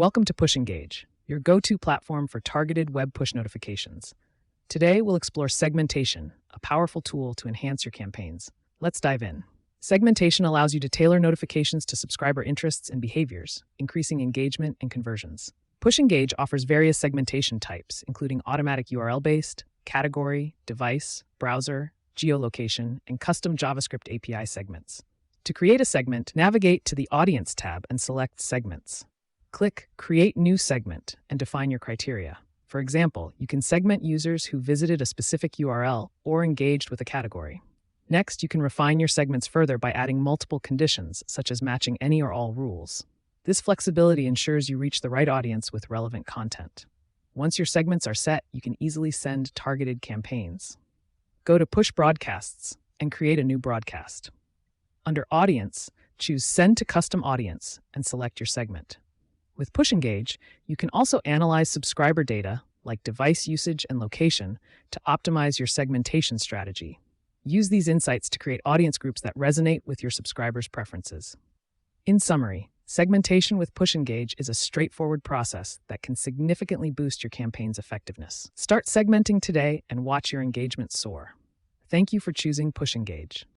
Welcome to PushEngage, your go-to platform for targeted web push notifications. Today, we'll explore segmentation, a powerful tool to enhance your campaigns. Let's dive in. Segmentation allows you to tailor notifications to subscriber interests and behaviors, increasing engagement and conversions. PushEngage offers various segmentation types, including automatic URL-based, category, device, browser, geolocation, and custom JavaScript API segments. To create a segment, navigate to the Audience tab and select Segments. Click Create New Segment and define your criteria. For example, you can segment users who visited a specific URL or engaged with a category. Next, you can refine your segments further by adding multiple conditions, such as matching any or all rules. This flexibility ensures you reach the right audience with relevant content. Once your segments are set, you can easily send targeted campaigns. Go to Push Broadcasts and create a new broadcast. Under Audience, choose Send to Custom Audience and select your segment. With PushEngage, you can also analyze subscriber data, like device usage and location, to optimize your segmentation strategy. Use these insights to create audience groups that resonate with your subscribers' preferences. In summary, segmentation with PushEngage is a straightforward process that can significantly boost your campaign's effectiveness. Start segmenting today and watch your engagement soar. Thank you for choosing PushEngage.